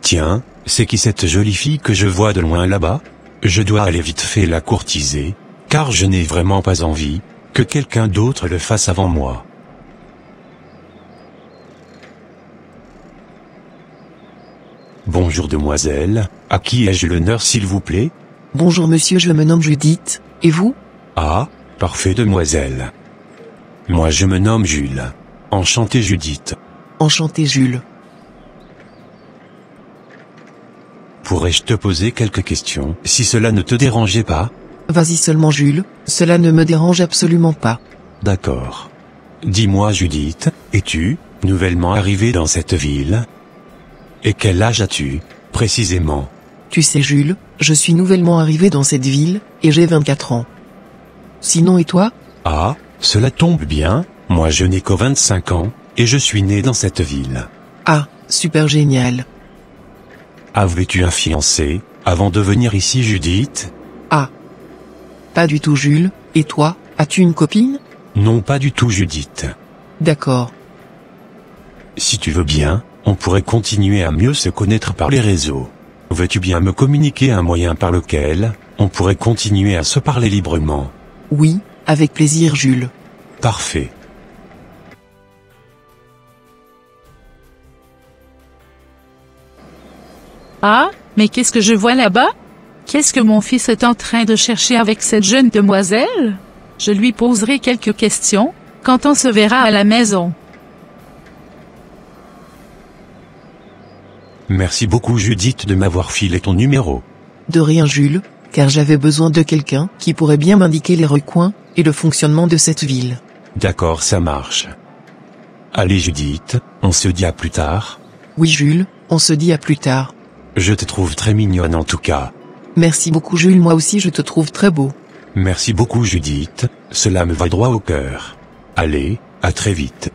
Tiens, c'est qui cette jolie fille que je vois de loin là-bas? Je dois aller vite fait la courtiser, car je n'ai vraiment pas envie que quelqu'un d'autre le fasse avant moi. Bonjour demoiselle, à qui ai-je l'honneur s'il vous plaît? Bonjour monsieur, je me nomme Judith, et vous? Ah, parfait demoiselle. Moi je me nomme Jules. Enchanté Judith. Enchanté Jules. Pourrais-je te poser quelques questions, si cela ne te dérangeait pas? Vas-y seulement Jules, cela ne me dérange absolument pas. D'accord. Dis-moi Judith, es-tu nouvellement arrivée dans cette ville? Et quel âge as-tu, précisément? Tu sais Jules, je suis nouvellement arrivé dans cette ville, et j'ai 24 ans. Sinon et toi? Ah, cela tombe bien, moi je n'ai que 25 ans, et je suis né dans cette ville. Ah, super génial. Avais-tu un fiancé, avant de venir ici Judith? Ah. Pas du tout Jules, et toi, as-tu une copine? Non pas du tout Judith. D'accord. Si tu veux bien, on pourrait continuer à mieux se connaître par les réseaux. Veux-tu bien me communiquer un moyen par lequel on pourrait continuer à se parler librement? Oui, avec plaisir Jules. Parfait. Ah, mais qu'est-ce que je vois là-bas? Qu'est-ce que mon fils est en train de chercher avec cette jeune demoiselle? Je lui poserai quelques questions, quand on se verra à la maison. Merci beaucoup Judith de m'avoir filé ton numéro. De rien Jules, car j'avais besoin de quelqu'un qui pourrait bien m'indiquer les recoins et le fonctionnement de cette ville. D'accord, ça marche. Allez Judith, on se dit à plus tard. Oui Jules, on se dit à plus tard. Je te trouve très mignonne en tout cas. Merci beaucoup Jules, moi aussi je te trouve très beau. Merci beaucoup Judith, cela me va droit au cœur. Allez, à très vite.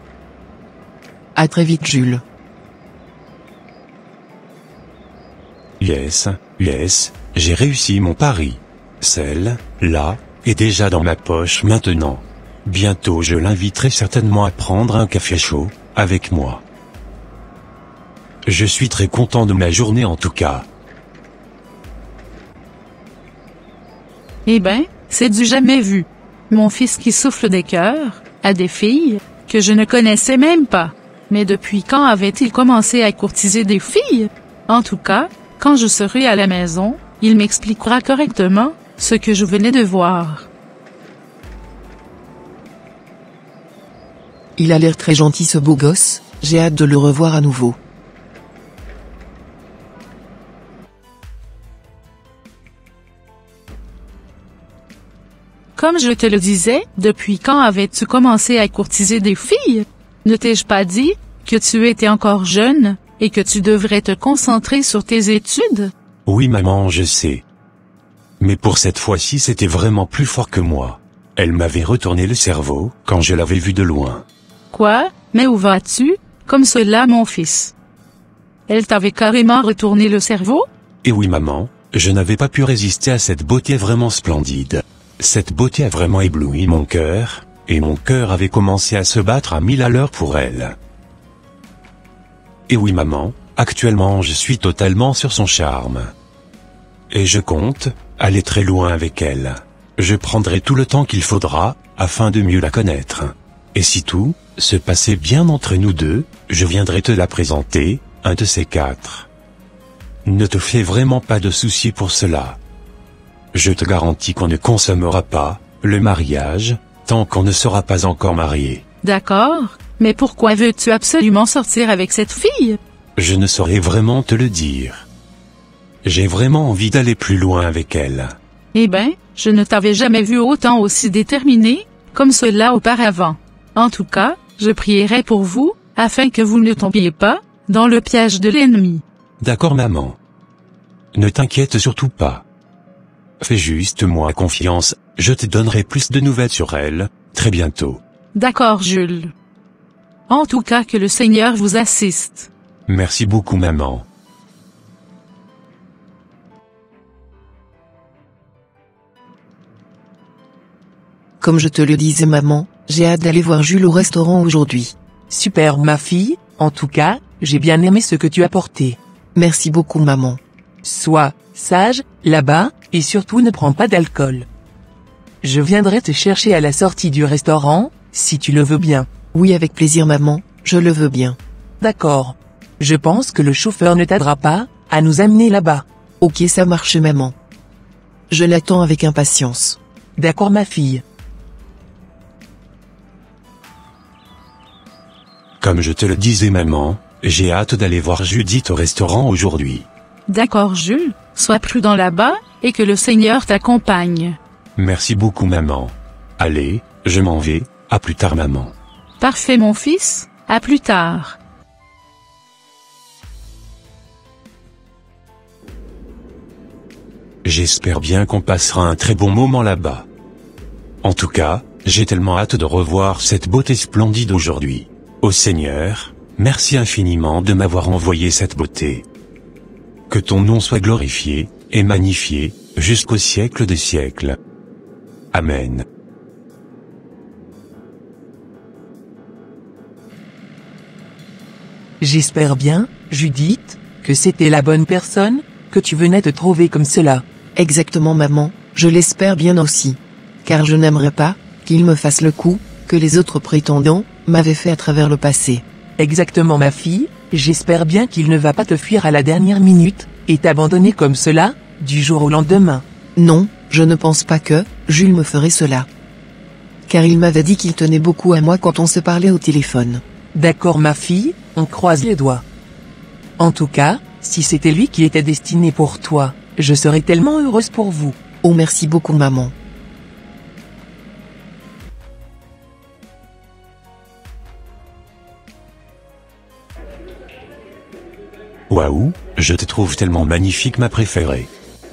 À très vite Jules. Yes, j'ai réussi mon pari. Celle-là est déjà dans ma poche maintenant. Bientôt je l'inviterai certainement à prendre un café chaud avec moi. Je suis très content de ma journée en tout cas. Eh ben, c'est du jamais vu. Mon fils qui souffle des cœurs, à des filles, que je ne connaissais même pas. Mais depuis quand avait-il commencé à courtiser des filles? En tout cas, quand je serai à la maison, il m'expliquera correctement ce que je venais de voir. Il a l'air très gentil ce beau gosse, j'ai hâte de le revoir à nouveau. Comme je te le disais, depuis quand avais-tu commencé à courtiser des filles? Ne t'ai-je pas dit que tu étais encore jeune et que tu devrais te concentrer sur tes études? Oui maman, je sais. Mais pour cette fois-ci c'était vraiment plus fort que moi. Elle m'avait retourné le cerveau quand je l'avais vue de loin. Quoi? Mais où vas-tu, comme cela mon fils? Elle t'avait carrément retourné le cerveau? Et oui maman, je n'avais pas pu résister à cette beauté vraiment splendide. Cette beauté a vraiment ébloui mon cœur, et mon cœur avait commencé à se battre à 1000 à l'heure pour elle. Et oui maman, actuellement je suis totalement sur son charme. Et je compte aller très loin avec elle. Je prendrai tout le temps qu'il faudra, afin de mieux la connaître. Et si tout se passait bien entre nous deux, je viendrai te la présenter, un de ces quatre. Ne te fais vraiment pas de soucis pour cela. Je te garantis qu'on ne consommera pas le mariage, tant qu'on ne sera pas encore marié. D'accord, mais pourquoi veux-tu absolument sortir avec cette fille? Je ne saurais vraiment te le dire. J'ai vraiment envie d'aller plus loin avec elle. Eh ben, je ne t'avais jamais vu autant aussi déterminé, comme cela auparavant. En tout cas, je prierai pour vous, afin que vous ne tombiez pas dans le piège de l'ennemi. D'accord maman. Ne t'inquiète surtout pas. Fais juste moi confiance, je te donnerai plus de nouvelles sur elle, très bientôt. D'accord Jules. En tout cas que le Seigneur vous assiste. Merci beaucoup maman. Comme je te le disais maman, j'ai hâte d'aller voir Jules au restaurant aujourd'hui. Super ma fille, en tout cas, j'ai bien aimé ce que tu as porté. Merci beaucoup maman. Sois sage, là-bas, et surtout ne prends pas d'alcool. Je viendrai te chercher à la sortie du restaurant, si tu le veux bien. Oui avec plaisir maman, je le veux bien. D'accord. Je pense que le chauffeur ne tardera pas à nous amener là-bas. Ok ça marche maman. Je l'attends avec impatience. D'accord ma fille. Comme je te le disais maman, j'ai hâte d'aller voir Judith au restaurant aujourd'hui. D'accord Jules, sois prudent là-bas, et que le Seigneur t'accompagne. Merci beaucoup maman. Allez, je m'en vais, à plus tard maman. Parfait mon fils, à plus tard. J'espère bien qu'on passera un très bon moment là-bas. En tout cas, j'ai tellement hâte de revoir cette beauté splendide aujourd'hui. Ô Seigneur, merci infiniment de m'avoir envoyé cette beauté. Que ton nom soit glorifié et magnifié jusqu'au siècle des siècles. Amen. J'espère bien, Judith, que c'était la bonne personne que tu venais te trouver comme cela. Exactement maman, je l'espère bien aussi. Car je n'aimerais pas qu'il me fasse le coup que les autres prétendants m'avaient fait à travers le passé. Exactement ma fille, j'espère bien qu'il ne va pas te fuir à la dernière minute et t'abandonner comme cela, du jour au lendemain. Non, je ne pense pas que Jules me ferait cela. Car il m'avait dit qu'il tenait beaucoup à moi quand on se parlait au téléphone. D'accord ma fille, on croise les doigts. En tout cas, si c'était lui qui était destiné pour toi, je serais tellement heureuse pour vous. Oh merci beaucoup maman. Waouh, je te trouve tellement magnifique ma préférée.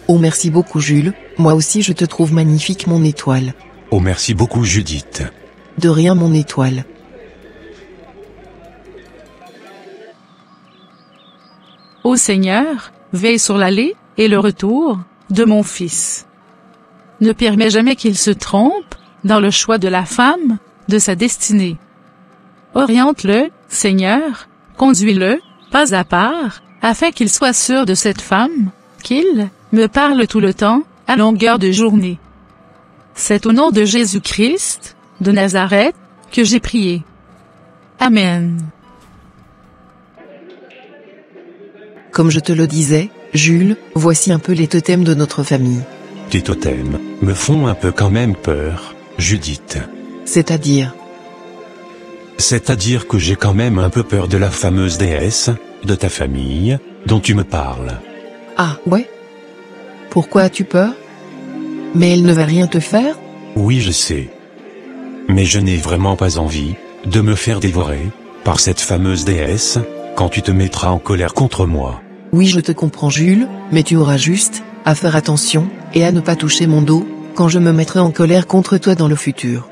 Oh merci beaucoup Jules, moi aussi je te trouve magnifique mon étoile. Oh merci beaucoup Judith. De rien mon étoile. Ô Seigneur, veille sur l'aller et le retour de mon fils. Ne permets jamais qu'il se trompe dans le choix de la femme, de sa destinée. Oriente-le, Seigneur, conduis-le, pas à part, afin qu'il soit sûr de cette femme, qu'il me parle tout le temps, à longueur de journée. C'est au nom de Jésus-Christ, de Nazareth, que j'ai prié. Amen. Comme je te le disais, Jules, voici un peu les totems de notre famille. Tes totems me font un peu quand même peur, Judith. C'est-à-dire Que j'ai quand même un peu peur de la fameuse déesse, de ta famille, dont tu me parles. Ah, ouais? Pourquoi as-tu peur? Mais elle ne va rien te faire? Oui je sais. Mais je n'ai vraiment pas envie de me faire dévorer par cette fameuse déesse, quand tu te mettras en colère contre moi. Oui je te comprends Jules, mais tu auras juste à faire attention, et à ne pas toucher mon dos, quand je me mettrai en colère contre toi dans le futur.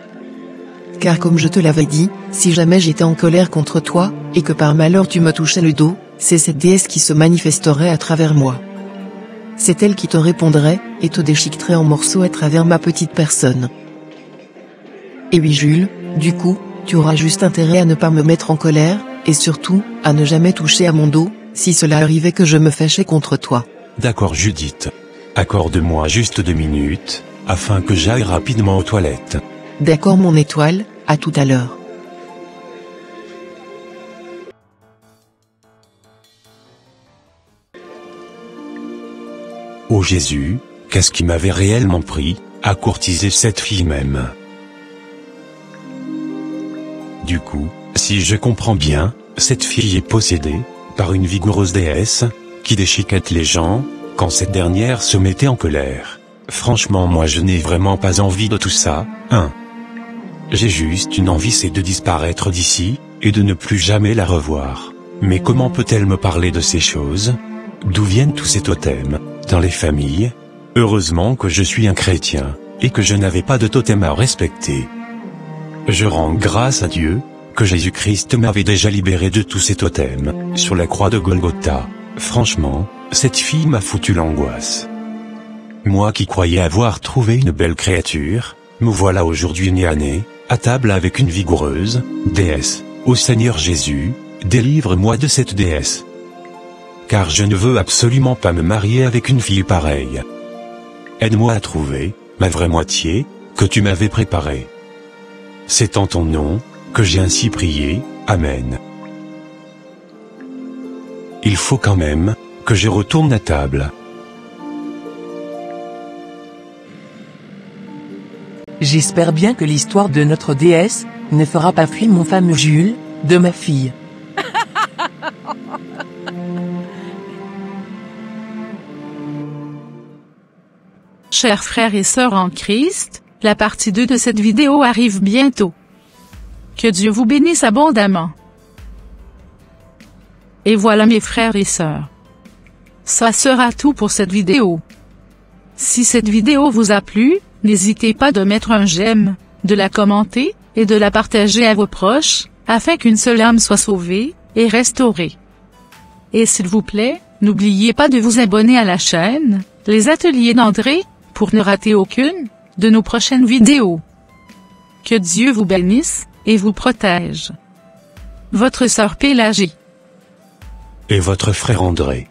Car comme je te l'avais dit, si jamais j'étais en colère contre toi, et que par malheur tu me touchais le dos, c'est cette déesse qui se manifesterait à travers moi. C'est elle qui te répondrait, et te déchiqueterait en morceaux à travers ma petite personne. Et oui Jules, du coup, tu auras juste intérêt à ne pas me mettre en colère, et surtout, à ne jamais toucher à mon dos, si cela arrivait que je me fâchais contre toi. D'accord Judith. Accorde-moi juste 2 minutes, afin que j'aille rapidement aux toilettes. D'accord mon étoile, à tout à l'heure. Ô Jésus, qu'est-ce qui m'avait réellement pris à courtiser cette fille même? Du coup, si je comprends bien, cette fille est possédée par une vigoureuse déesse qui déchiquette les gens quand cette dernière se mettait en colère. Franchement moi je n'ai vraiment pas envie de tout ça, hein. J'ai juste une envie, c'est de disparaître d'ici, et de ne plus jamais la revoir. Mais comment peut-elle me parler de ces choses? D'où viennent tous ces totems dans les familles? Heureusement que je suis un chrétien, et que je n'avais pas de totem à respecter. Je rends grâce à Dieu, que Jésus-Christ m'avait déjà libéré de tous ces totems, sur la croix de Golgotha. Franchement, cette fille m'a foutu l'angoisse. Moi qui croyais avoir trouvé une belle créature, me voilà aujourd'hui nez à nez, à table avec une vigoureuse déesse. Ô Seigneur Jésus, délivre-moi de cette déesse. car je ne veux absolument pas me marier avec une fille pareille. Aide-moi à trouver ma vraie moitié, que tu m'avais préparée. C'est en ton nom que j'ai ainsi prié, Amen. Il faut quand même que je retourne à table. J'espère bien que l'histoire de notre déesse ne fera pas fuir mon fameux Jules, de ma fille. Chers frères et sœurs en Christ, la partie 2 de cette vidéo arrive bientôt. Que Dieu vous bénisse abondamment. Et voilà mes frères et sœurs. Ça sera tout pour cette vidéo. Si cette vidéo vous a plu, n'hésitez pas de mettre un j'aime, de la commenter, et de la partager à vos proches, afin qu'une seule âme soit sauvée, et restaurée. Et s'il vous plaît, n'oubliez pas de vous abonner à la chaîne, Les Ateliers d'André, pour ne rater aucune de nos prochaines vidéos. Que Dieu vous bénisse, et vous protège. Votre sœur Pélagie. Et votre frère André.